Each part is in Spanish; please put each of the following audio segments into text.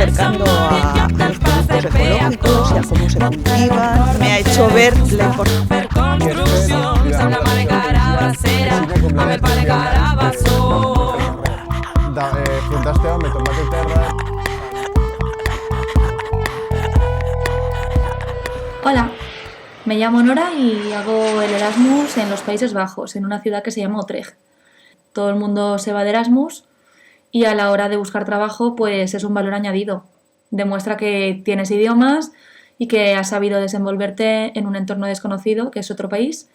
acercando a los productos ecológicos y a cómo se cultivan. Me ha hecho ver la importancia. Fruntasteo, me tomate terra. Hola, me llamo Nora y hago el Erasmus en los Países Bajos, en una ciudad que se llama Utrecht. Todo el mundo se va de Erasmus y a la hora de buscar trabajo pues es un valor añadido. Demuestra que tienes idiomas y que has sabido desenvolverte en un entorno desconocido, que es otro país,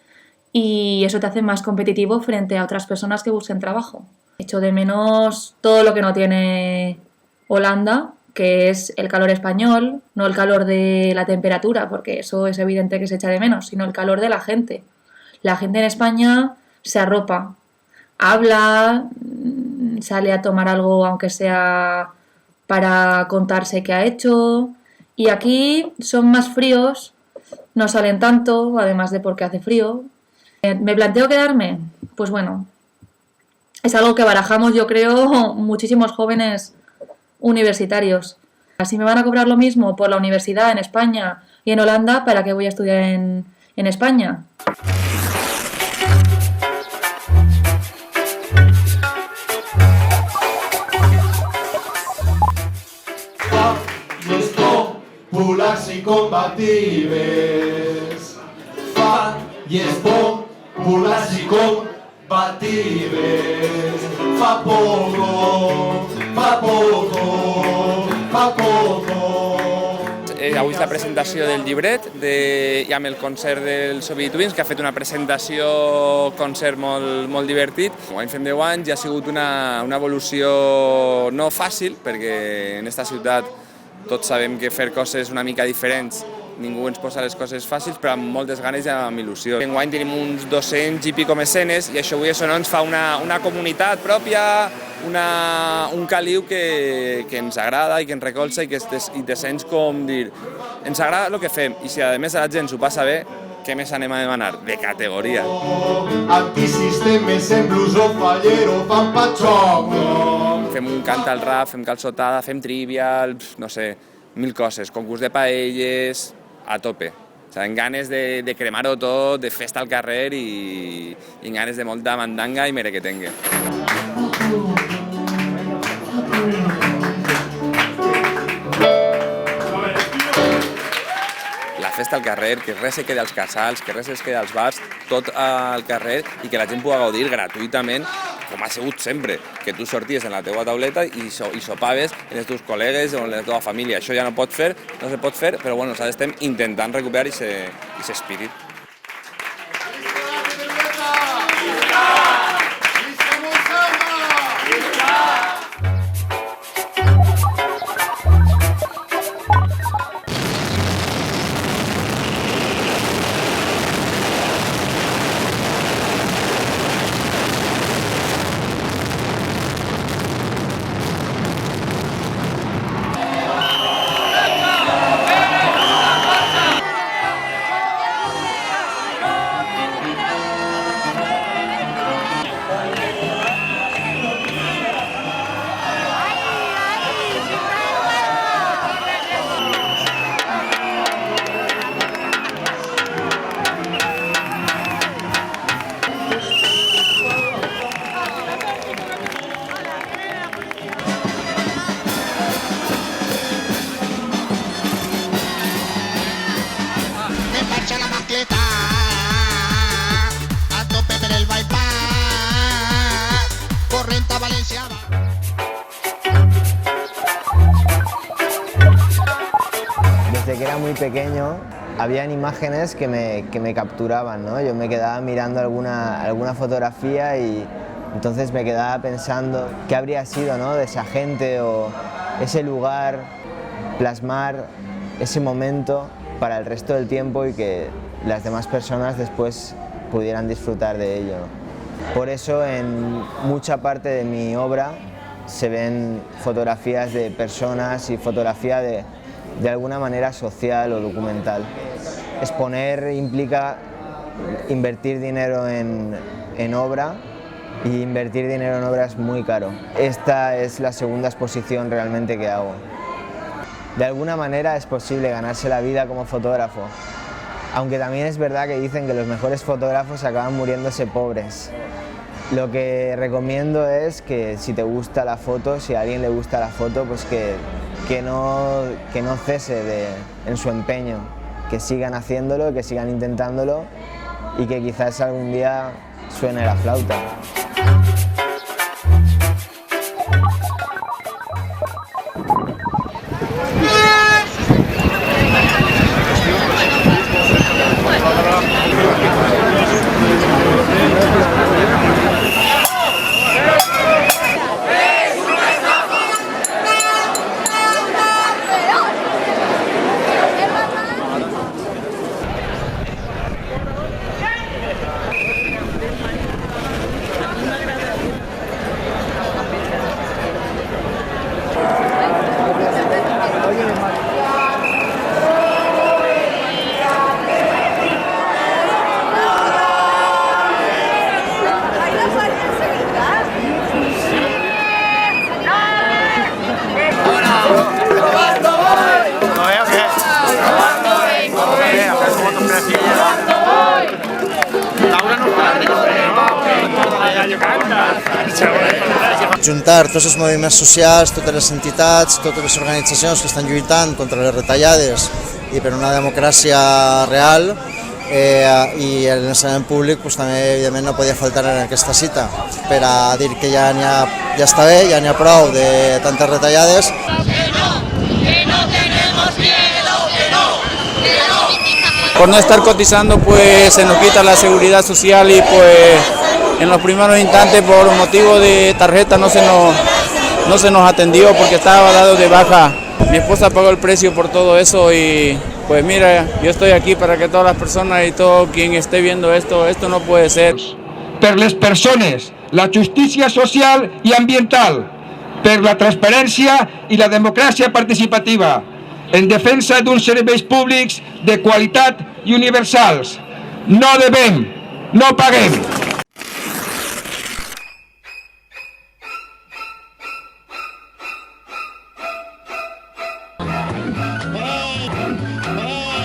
y eso te hace más competitivo frente a otras personas que busquen trabajo. Echo de menos todo lo que no tiene Holanda, que es el calor español, no el calor de la temperatura, porque eso es evidente que se echa de menos, sino el calor de la gente. La gente en España se arropa, habla, sale a tomar algo aunque sea para contarse qué ha hecho, y aquí son más fríos, no salen tanto, además de porque hace frío. ¿Me planteo quedarme? Pues bueno, es algo que barajamos, yo creo, muchísimos jóvenes universitarios. Si me van a cobrar lo mismo por la universidad en España y en Holanda, ¿para qué voy a estudiar en España? Populars i combatives. Fa i és bo, populars i combatives. Fa poco, fa poco, fa poco. Avui és la presentació del llibret i amb el concert del Soviet Twins, que ha fet una presentació concert molt divertit. L'any fem 10 anys i ha sigut una evolució no fàcil, perquè en aquesta ciutat tots sabem que fer coses una mica diferents ningú ens posa les coses fàcils, però amb moltes ganes i amb il·lusió. Enguany tenim uns 200 i pico mecenes i això avui ens fa una comunitat pròpia, un caliu que ens agrada i que ens recolza i te sents com dir ens agrada el que fem i si a més la gent s'ho passa bé, què més anem a demanar? De categoria. Antisistemes en bluso fallero fan patxoco. Fem un cant al rap, fem calçotada, fem trivial, no sé, 1000 coses, concurs de paelles, a tope. Amb ganes de cremar-ho tot, de festa al carrer i ganes de molta mandanga i merequetengue. La festa al carrer, que res se queda als casals, que res es queda als bars, tot al carrer i que la gent pugui gaudir gratuïtament, com ha sigut sempre, que tu sorties en la teua tauleta i sopaves amb els teus col·legues o amb la teva família. Això ja no se pot fer, però bueno, nosaltres estem intentant recuperar aquest espírit. Desde que era muy pequeño habían imágenes que me capturaban, ¿no? Yo me quedaba mirando alguna fotografía y entonces me quedaba pensando qué habría sido, ¿no?, de esa gente o ese lugar, plasmar ese momento para el resto del tiempo y que las demás personas después pudieran disfrutar de ello, ¿no? Por eso en mucha parte de mi obra se ven fotografías de personas y fotografía de alguna manera social o documental. Exponer implica invertir dinero en obra y invertir dinero en obra es muy caro. Esta es la segunda exposición realmente que hago. de alguna manera es posible ganarse la vida como fotógrafo. Aunque también es verdad que dicen que los mejores fotógrafos acaban muriéndose pobres. Lo que recomiendo es que si te gusta la foto, si a alguien le gusta la foto, pues que no cese en su empeño, que sigan haciéndolo, que sigan intentándolo y que quizás algún día suene la flauta. Juntar tots els moviments socials, totes les entitats, totes les organitzacions que estan lluitant contra les retallades i per una democràcia real, i el l'ensenyament públic també evidentment no podia faltar en aquesta cita per a dir que ja està bé, ja n'hi ha prou de tantes retallades. Por no estar cotizando, pues se nos quita la seguridad social y pues en los primeros instantes por motivo de tarjeta no se nos atendió porque estaba dado de baja. Mi esposa pagó el precio por todo eso y pues mira, yo estoy aquí para que todas las personas y todo quien esté viendo esto no puede ser. Per les persones, la justícia social i ambiental, per la transparència i la democràcia participativa, en defensa d'uns serveis públics de qualitat i universals. No devem, no paguem.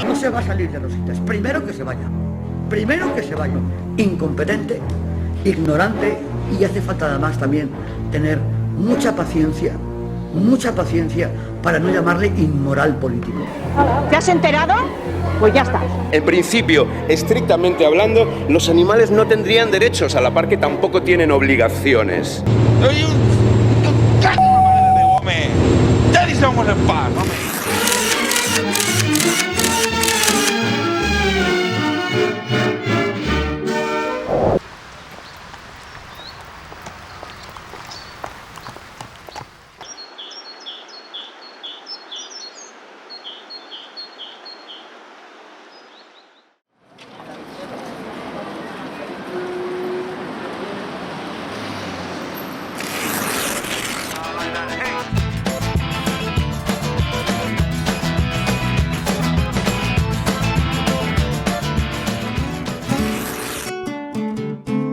No se va a salir de los sitios. Primero que se vaya. Primero que se vaya. Incompetente, ignorante y hace falta además también tener mucha paciencia para no llamarle inmoral político. ¿Te has enterado? Pues ya está. En principio, estrictamente hablando, los animales no tendrían derechos, a la par que tampoco tienen obligaciones.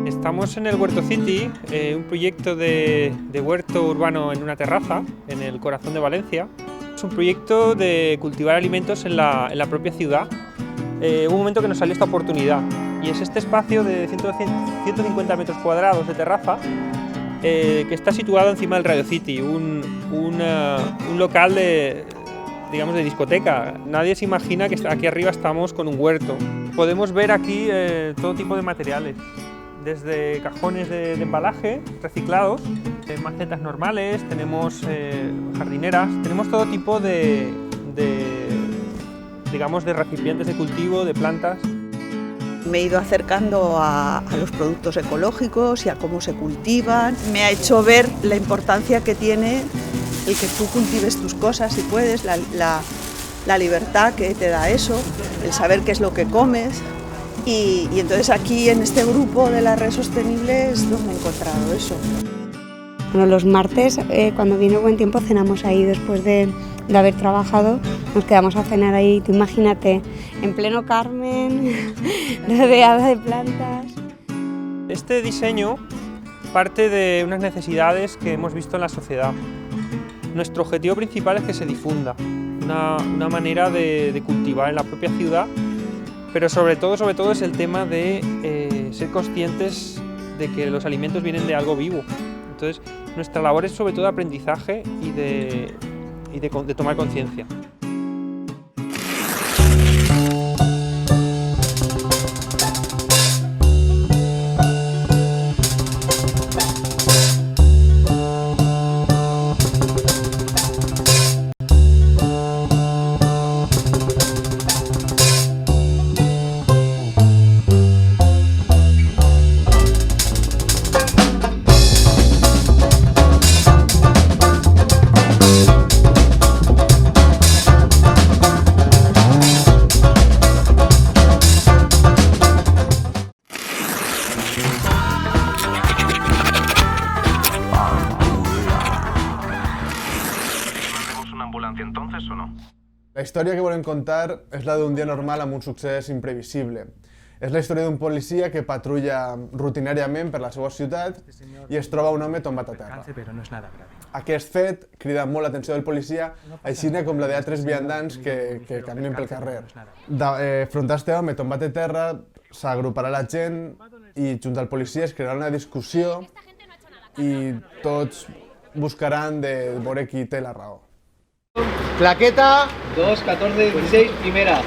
Estamos en el Huerto City, un proyecto de huerto urbano en una terraza, en el corazón de Valencia. Es un proyecto de cultivar alimentos en la propia ciudad. Hubo un momento que nos salió esta oportunidad y es este espacio de 150 metros cuadrados de terraza que está situado encima del Radio City, un local de discoteca. Nadie se imagina que aquí arriba estamos con un huerto. Podemos ver aquí todo tipo de materiales, desde cajones de embalaje reciclados, macetas normales, tenemos jardineras, tenemos todo tipo de recipientes de cultivo, de plantas. Me he ido acercando a los productos ecológicos y a cómo se cultivan. Me ha hecho ver la importancia que tiene el que tú cultives tus cosas si puedes, la libertad que te da eso, el saber qué es lo que comes. Y entonces aquí en este grupo de la red sostenible es donde he encontrado eso. Bueno, los martes, cuando viene buen tiempo, cenamos ahí después de haber trabajado, nos quedamos a cenar ahí, tú imagínate, en pleno Carmen, rodeada de plantas. Este diseño parte de unas necesidades que hemos visto en la sociedad. Nuestro objetivo principal es que se difunda. una manera de cultivar en la propia ciudad, pero sobre todo es el tema de ser conscientes de que los alimentos vienen de algo vivo. Entonces, nuestra labor es sobre todo de aprendizaje y de tomar conciencia. Entonces o no? La història que volem contar és la d'un dia normal amb un succés imprevisible. És la història d'un policia que patrulla rutinàriament per la seva ciutat i es troba un home tombat a terra. Aquest fet crida molt l'atenció del policia, així com la d'altres viandants que caminen pel carrer. Front a este home tombat a terra s'agruparà la gent i junt al policia es crearà una discussió i tots buscaran de veure qui té la raó. Claqueta 2, 14, 16, primera.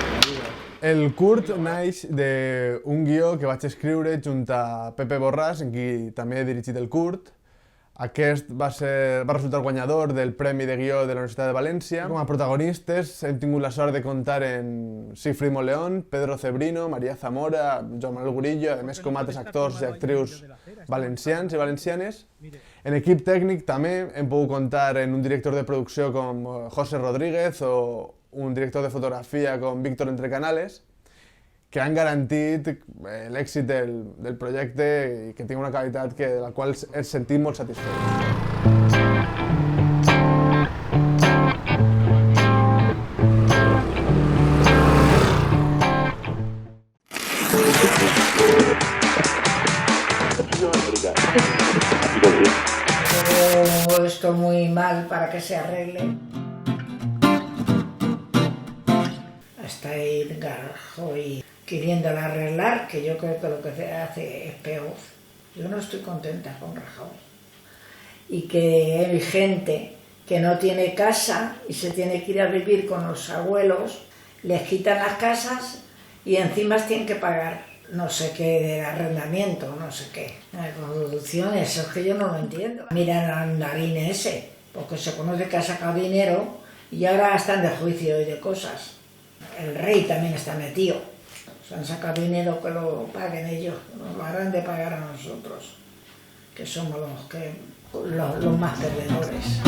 El curt naix d'un guió que vaig escriure junt a Pepe Borràs, en qui també he dirigit el curt. Aquest va resultar guanyador del Premi de Guió de la Universitat de València. Com a protagonistes hem tingut la sort de comptar en Cifrimo León, Pedro Cebrino, María Zamora, Joan Manuel Gurillo, a més com altres actors i actrius valencians i valencianes. En equip tècnic també hem pogut comptar en un director de producció com José Rodríguez o un director de fotografia com Víctor Entrecanales, que han garantit l'èxit del projecte i que tingui una qualitat de la qual ens sentim molt satisfets. Esto muy mal para que se arregle. Está ahí Rajoy queriéndolo arreglar, que yo creo que lo que se hace es peor. Yo no estoy contenta con Rajoy. Y que hay gente que no tiene casa y se tiene que ir a vivir con los abuelos, les quitan las casas y encima tienen que pagar no sé qué de arrendamiento, no sé qué. La corrupción, eso es que yo no lo entiendo. Miran al Narín ese, porque se conoce que ha sacado dinero y ahora están de juicio y de cosas. El rey también está metido. Se han sacado dinero que lo paguen ellos, nos lo harán de pagar a nosotros, que somos los más perdedores.